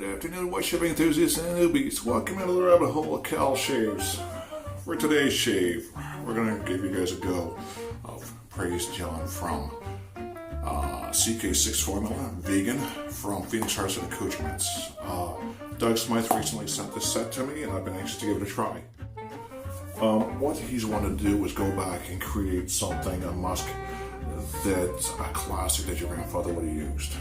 Good afternoon, wetshaving enthusiasts and newbies. Welcome into the rabbit hole of Cal Shaves. For today's shave, we're going to give you guys a go of Praise John Frum. CK6 formula, vegan, from Artisan Accoutrements. Doug Smythe recently sent this set to me and I've been anxious to give it a try. What he's wanted to do is go back and create something, a musk, that's a classic that your grandfather would have used.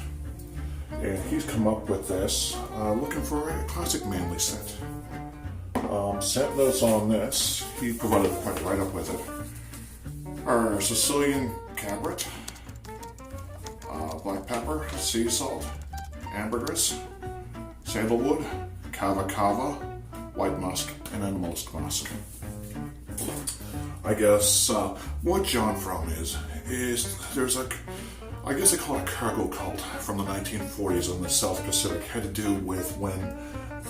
And he's come up with this, looking for a classic manly scent. Scent notes on this, he provided quite a write-up with it, are Sicilian cabret, black pepper, sea salt, ambergris, sandalwood, kava, white musk, and then musk musk. I guess what John Frum is there's I guess they call it a cargo cult from the 1940s in the South Pacific. Had to do with when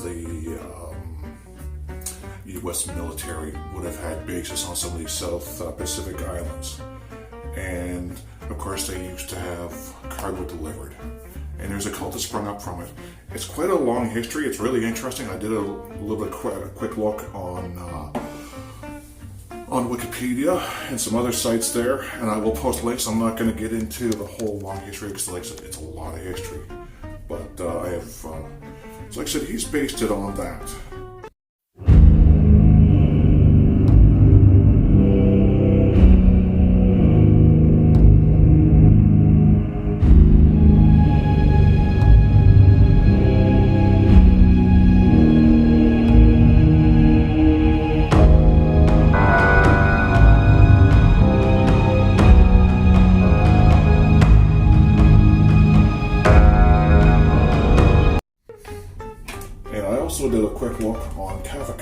the U.S. military would have had bases on some of these South Pacific islands. And of course they used to have cargo delivered. And there's a cult that sprung up from it. It's quite a long history. It's really interesting. I did a little bit quick look on Wikipedia and some other sites there, and I will post links. I'm not going to get into the whole long history because, like I said, it's a lot of history. But I have, so like I said, he's based it on that. Also did a quick look on kava.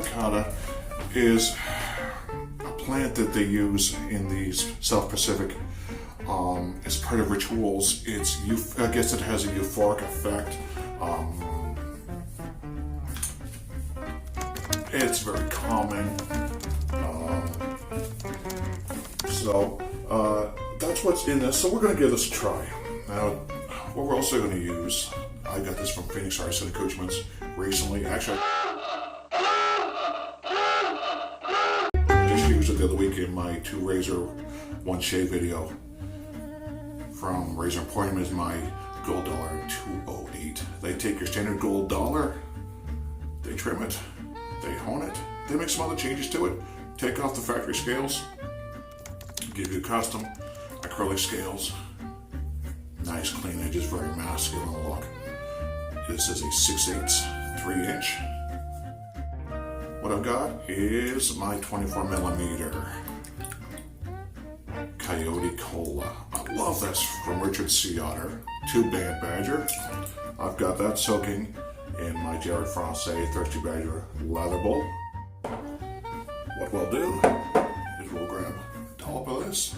Kava is a plant that they use in the South Pacific as part of rituals. I guess it has a euphoric effect. It's very common. So that's what's in this. So we're going to give this a try. Now, what we're also going to use, I got this from Artisan Accoutrements recently. Actually, I just used it the other week in my 2 razor 1 shave video from Emporium. Is my gold dollar 208. They take your standard gold dollar, they trim it, they hone it, they make some other changes to it, take off the factory scales, give you custom acrylic scales. Nice clean edges, very masculine look. This is a 6/8 3-inch. What I've got is my 24mm Coyote Cola. I love this from Richard C. Otter, 2-band badger. I've got that soaking in my Jared Francais Thirsty Badger lather bowl. What we'll do is we'll grab a dollop of this.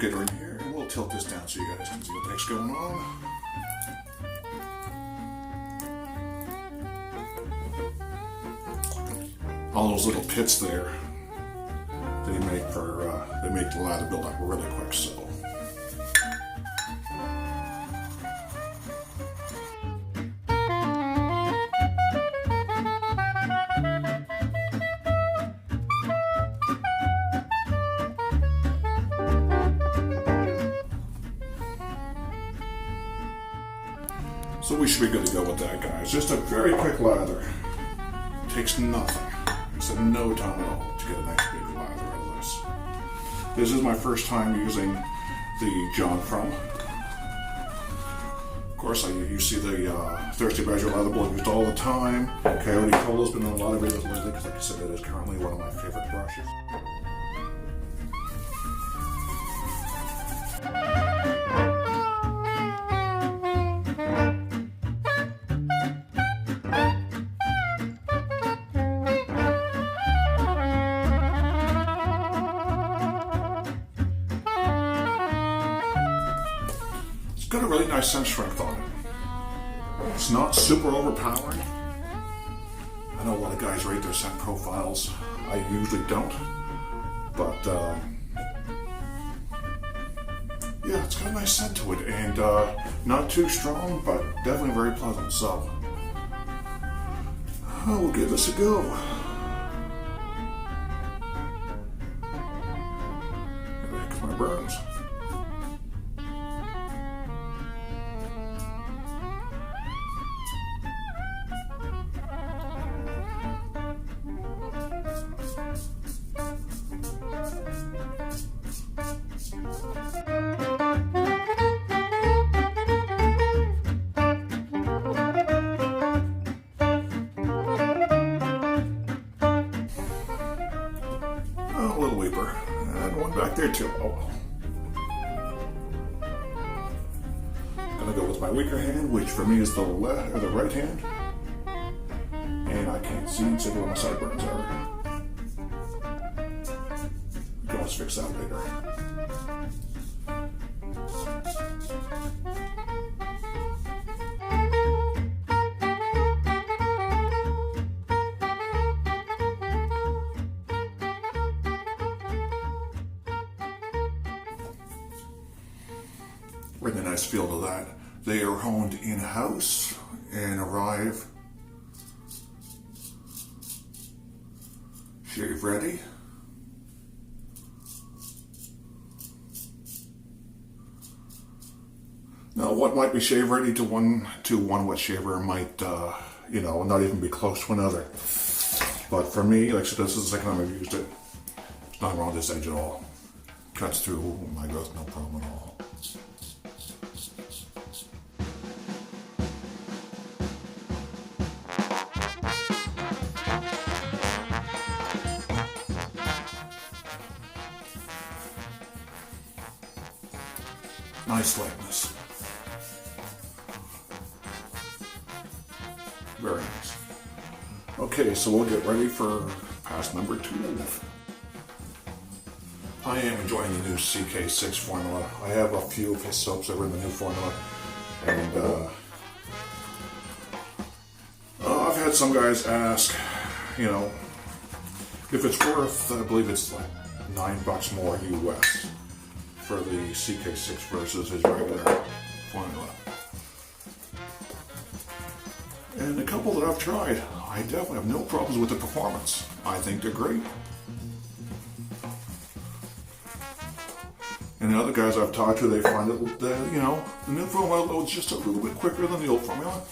Get her in here and we'll tilt this down so you guys can see what the heck's going on. All those little pits there, they make the lather build up really quick. So we should be good to go with that, guys. Just a very quick lather. Takes nothing. It's no time at all to get a nice big lather out of this. This is my first time using the John Frum. Of course, you see the Thirsty Badger lather bowl used all the time. Coyote Cola's been in a lot of videos lately because, like I said, it is currently one of my favorite brushes. It's got a really nice scent strength on it. It's not super overpowering. I know a lot of guys rate their scent profiles. I usually don't, but yeah, it's got a nice scent to it, and not too strong, but definitely very pleasant. So we'll give this a go. Here's my burns. A little weeper, and one back there too. Oh. Gonna go with my weaker hand, which for me is the left or the right hand, and I can't see exactly where my sideburns are. We can always fix that later. Really nice feel to that. They are honed in-house and arrive shave ready. Now, what might be shave ready to one wet shaver might, you know, not even be close to another. But for me, like I said, this is the second time I've used it. It's not wrong with this edge at all. Cuts through my growth, no problem at all. Nice lightness. Very nice. Okay, so we'll get ready for pass number 2. I am enjoying the new CK6 formula. I have a few of his soaps that are in the new formula, and I've had some guys ask, you know, if it's worth, I believe it's like $9 more US for the CK6 versus his regular formula. And a couple that I've tried, I definitely have no problems with the performance. I think they're great. And the other guys I've talked to, they find that you know, the new formula loads just a little bit quicker than the old formula.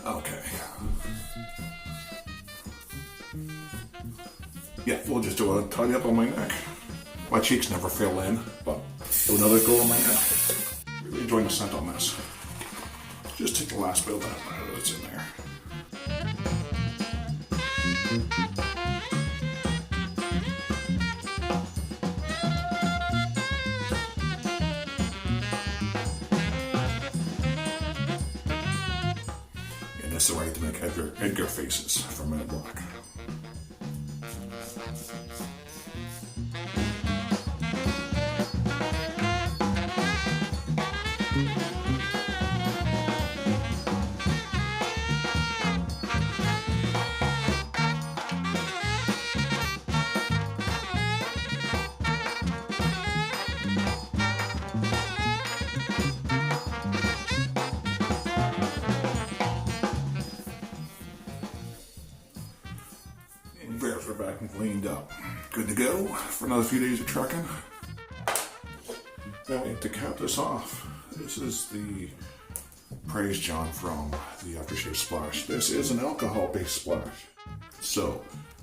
Okay. Yeah, we'll just do a tidy up on my neck. My cheeks never fill in, but do another go on my neck. Really enjoying the scent on this. Just take the last bit of that that's in there. And that's the way to make Edgar faces from Men in Black. Bears are back and cleaned up. Good to go for another few days of trucking. Now to cap this off, this is the Praise John Frum the aftershave splash. This is an alcohol-based splash. So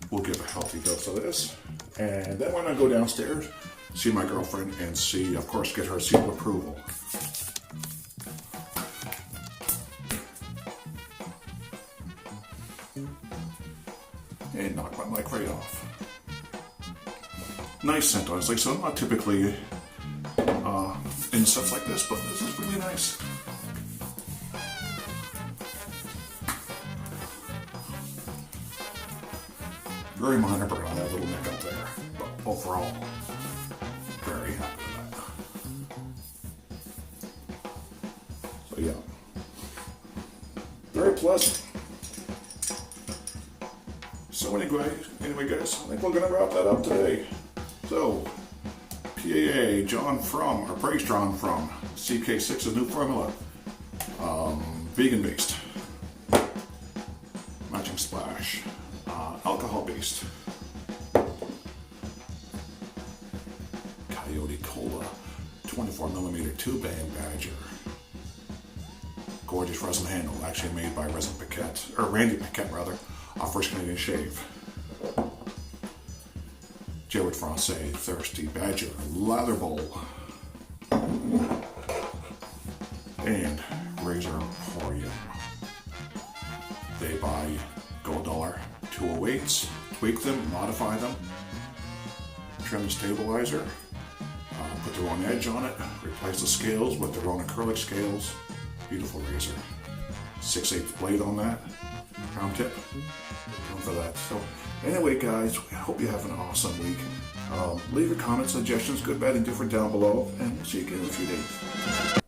we'll give a healthy dose of this. And then when I go downstairs, see my girlfriend and see, of course, get her seal of approval. and knocked my mic right off. Nice scent, honestly. So I'm not typically in stuff like this, but this is really nice. Very minor burn on that little neck up there, but overall, very happy with that. So yeah, very pleasant. So anyway guys, I think we're gonna wrap that up today. So, PAA, John Frum, or Praise John Frum, CK6 is new formula, vegan based, matching splash, alcohol based, Coyote Cola, 24mm 2-band Badger, gorgeous resin handle, actually made by Randy Paquette rather, our first Canadian shave. Jared Francais, Thirsty Badger, Lather Bowl, and Razor Emporium. They buy gold dollar 208s, tweak them, modify them, trim the stabilizer, put their own edge on it, replace the scales with their own acrylic scales. Beautiful razor. 6/8 blade on that, round tip. For that. So anyway guys, I hope you have an awesome week. Leave your comments, suggestions, good, bad, and different down below, and we'll see you again in a few days.